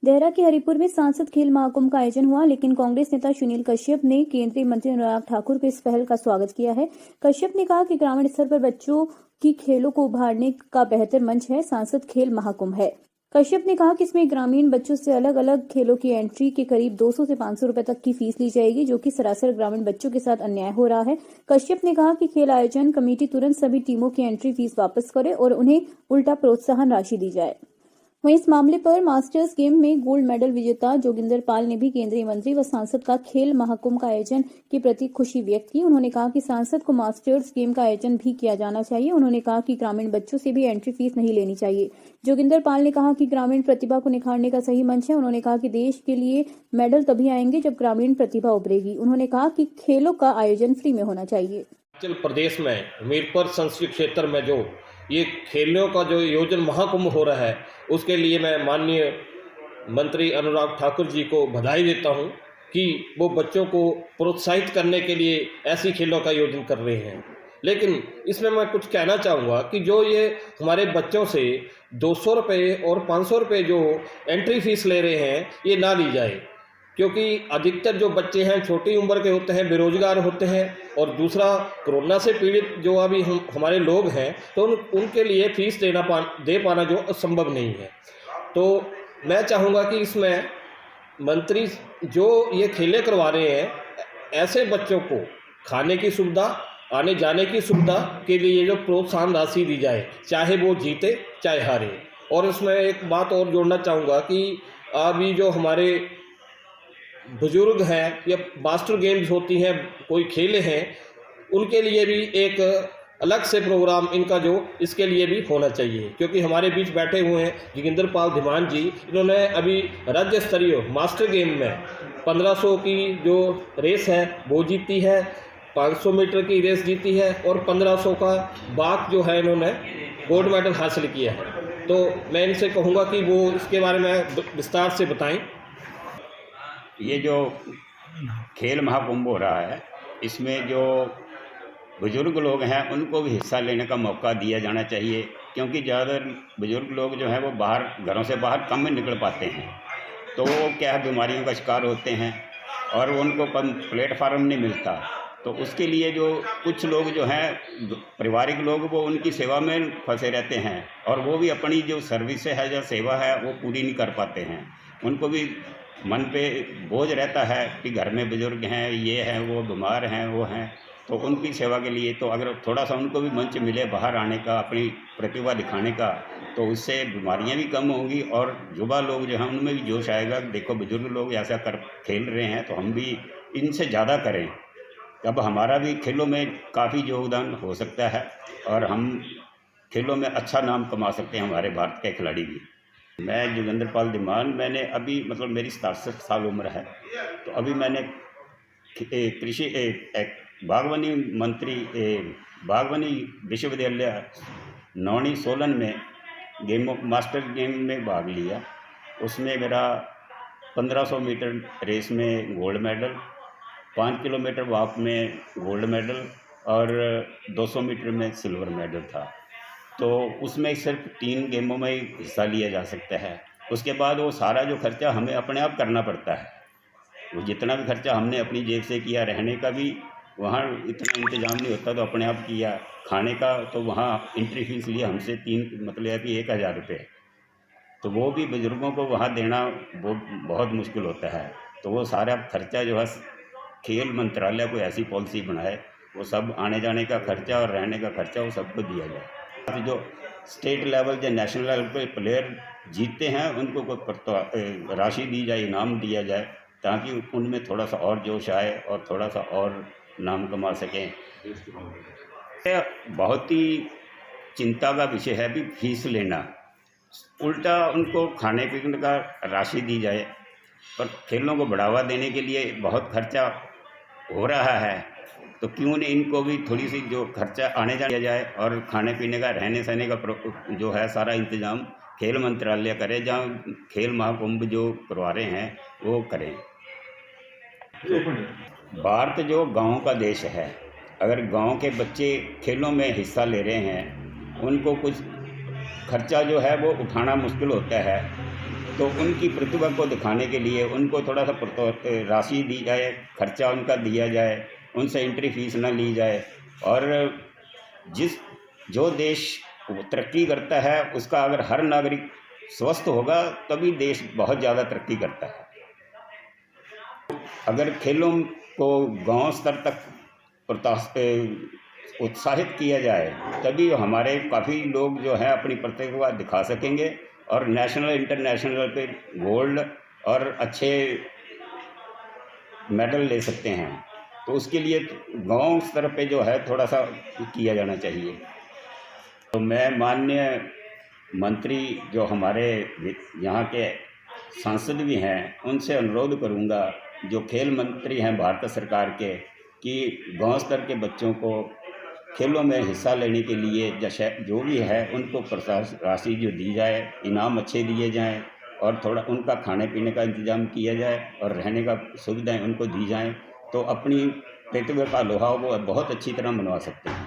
देहरा के हरिपुर में सांसद खेल महाकुंभ का आयोजन हुआ, लेकिन कांग्रेस नेता सुनील कश्यप ने केंद्रीय मंत्री अनुराग ठाकुर के इस पहल का स्वागत किया है। कश्यप ने कहा कि ग्रामीण स्तर पर बच्चों की खेलों को उभारने का बेहतर मंच है सांसद खेल महाकुंभ है। कश्यप ने कहा कि इसमें ग्रामीण बच्चों से अलग अलग खेलों की एंट्री के करीब 200 से 500 रुपए तक की फीस ली जाएगी, जो कि सरासर ग्रामीण बच्चों के साथ अन्याय हो रहा है। कश्यप ने कहा कि खेल आयोजन कमेटी तुरंत सभी टीमों की एंट्री फीस वापस करे और उन्हें उल्टा प्रोत्साहन राशि दी जाए। वहीं इस मामले पर मास्टर्स गेम में गोल्ड मेडल विजेता जोगिंदर पाल ने भी केंद्रीय मंत्री व सांसद का खेल महाकुंभ का आयोजन के प्रति खुशी व्यक्त की। उन्होंने कहा कि सांसद को मास्टर्स गेम का आयोजन भी किया जाना चाहिए। उन्होंने कहा कि ग्रामीण बच्चों से भी एंट्री फीस नहीं लेनी चाहिए। जोगिंदर पाल ने कहा कि ग्रामीण प्रतिभा को निखारने का सही मंच है। उन्होंने कहा कि देश के लिए मेडल तभी आएंगे जब ग्रामीण प्रतिभा उभरेगी। उन्होंने कहा कि खेलों का आयोजन फ्री में होना चाहिए। हिमाचल प्रदेश में हमीरपुर संसदीय क्षेत्र में जो ये खेलों का जो आयोजन महाकुंभ हो रहा है, उसके लिए मैं माननीय मंत्री अनुराग ठाकुर जी को बधाई देता हूं कि वो बच्चों को प्रोत्साहित करने के लिए ऐसी खेलों का आयोजन कर रहे हैं। लेकिन इसमें मैं कुछ कहना चाहूँगा कि जो ये हमारे बच्चों से 200 रुपये और 500 रुपये जो एंट्री फीस ले रहे हैं, ये ना ली जाए, क्योंकि अधिकतर जो बच्चे हैं छोटी उम्र के होते हैं, बेरोजगार होते हैं, और दूसरा कोरोना से पीड़ित जो अभी हमारे लोग हैं, तो उनके लिए फीस दे पाना जो असंभव नहीं है। तो मैं चाहूँगा कि इसमें मंत्री जो ये खेलें करवा रहे हैं, ऐसे बच्चों को खाने की सुविधा, आने जाने की सुविधा के लिए जो प्रोत्साहन राशि दी जाए, चाहे वो जीते चाहे हारे। और इसमें एक बात और जोड़ना चाहूँगा कि अभी जो हमारे बुजुर्ग हैं या मास्टर गेम्स होती हैं, कोई खेले हैं, उनके लिए भी एक अलग से प्रोग्राम इनका जो इसके लिए भी होना चाहिए। क्योंकि हमारे बीच बैठे हुए हैं जोगिंदर पाल धीमान जी, इन्होंने अभी राज्य स्तरीय मास्टर गेम में 1500 की जो रेस है वो जीती है, 500 मीटर की रेस जीती है, और 1500 का बाक जो है इन्होंने गोल्ड मेडल हासिल किया है। तो मैं इनसे कहूँगा कि वो इसके बारे में विस्तार से बताएं। ये जो खेल महाकुंभ हो रहा है, इसमें जो बुज़ुर्ग लोग हैं उनको भी हिस्सा लेने का मौका दिया जाना चाहिए, क्योंकि ज़्यादातर बुज़ुर्ग लोग जो हैं वो बाहर, घरों से बाहर कम में निकल पाते हैं, तो वो क्या है बीमारियों का शिकार होते हैं और उनको कम प्लेटफार्म नहीं मिलता। तो उसके लिए जो कुछ लोग जो हैं पारिवारिक लोग, वो उनकी सेवा में फंसे रहते हैं और वो भी अपनी जो सर्विस है या सेवा है वो पूरी नहीं कर पाते हैं। उनको भी मन पे बोझ रहता है कि घर में बुजुर्ग हैं, ये हैं, वो बीमार हैं, वो हैं, तो उनकी सेवा के लिए तो अगर थोड़ा सा उनको भी मंच मिले बाहर आने का, अपनी प्रतिभा दिखाने का, तो उससे बीमारियां भी कम होंगी और युवा लोग जो हैं उनमें भी जोश आएगा। देखो बुजुर्ग लोग ऐसा कर खेल रहे हैं तो हम भी इनसे ज़्यादा करें, तब हमारा भी खेलों में काफ़ी योगदान हो सकता है और हम खेलों में अच्छा नाम कमा सकते हैं, हमारे भारत के खिलाड़ी भी। मैं जोगिंदर पाल धीमान, मैंने अभी मतलब मेरी 67 साल उम्र है, तो अभी मैंने कृषि बागवानी मंत्री बागवानी विश्वविद्यालय नौणी सोलन में मास्टर गेम में भाग लिया। उसमें मेरा 1500 मीटर रेस में गोल्ड मेडल, 5 किलोमीटर वॉक में गोल्ड मेडल और 200 मीटर में सिल्वर मेडल था। तो उसमें सिर्फ 3 गेमों में हिस्सा लिया जा सकता है। उसके बाद वो सारा जो खर्चा हमें अपने आप करना पड़ता है। वो जितना भी खर्चा हमने अपनी जेब से किया, रहने का भी वहाँ इतना इंतज़ाम नहीं होता तो अपने आप किया, खाने का तो वहाँ एंट्री फीस लिया हमसे 3 मतलब कि 1000 रुपये, तो वो भी बुज़ुर्गों को वहाँ देना वो बहुत मुश्किल होता है। तो वो सारा खर्चा जो है खेल मंत्रालय को ऐसी पॉलिसी बनाए, वो सब आने जाने का खर्चा और रहने का खर्चा वो सबको दिया जाए। जो स्टेट लेवल या नेशनल लेवल पे प्लेयर जीतते हैं उनको कोई राशि दी जाए, इनाम दिया जाए, ताकि उनमें थोड़ा सा और जोश आए और थोड़ा सा और नाम कमा सकें। बहुत ही चिंता का विषय है भी फीस लेना, उल्टा उनको खाने पीने का राशि दी जाए। पर खेलों को बढ़ावा देने के लिए बहुत खर्चा हो रहा है, तो क्यों नहीं इनको भी थोड़ी सी जो खर्चा आने जाने जाए और खाने पीने का, रहने सहने का जो है सारा इंतज़ाम खेल मंत्रालय करे, जहाँ खेल महाकुंभ जो करवा रहे हैं वो करें। भारत जो गाँव का देश है, अगर गांव के बच्चे खेलों में हिस्सा ले रहे हैं, उनको कुछ खर्चा जो है वो उठाना मुश्किल होता है, तो उनकी प्रतिभा को दिखाने के लिए उनको थोड़ा सा राशि दी जाए, खर्चा उनका दिया जाए, उनसे एंट्री फीस ना ली जाए। और जो देश तरक्की करता है उसका अगर हर नागरिक स्वस्थ होगा तभी देश बहुत ज़्यादा तरक्की करता है। अगर खेलों को गांव स्तर तक उत्साहित किया जाए तभी हमारे काफ़ी लोग जो हैं अपनी प्रतिभा दिखा सकेंगे और नेशनल इंटरनेशनल पे गोल्ड और अच्छे मेडल ले सकते हैं। तो उसके लिए गांव स्तर पे जो है थोड़ा सा किया जाना चाहिए। तो मैं माननीय मंत्री जो हमारे यहाँ के सांसद भी हैं उनसे अनुरोध करूँगा, जो खेल मंत्री हैं भारत सरकार के, कि गांव स्तर के बच्चों को खेलों में हिस्सा लेने के लिए जैसे जो भी है उनको प्रोत्साहन राशि जो दी जाए, इनाम अच्छे दिए जाएं और थोड़ा उनका खाने पीने का इंतज़ाम किया जाए और रहने का सुविधाएं उनको दी जाएं, तो अपनी प्रतिभा का लोहा वो बहुत अच्छी तरह मनवा सकते हैं।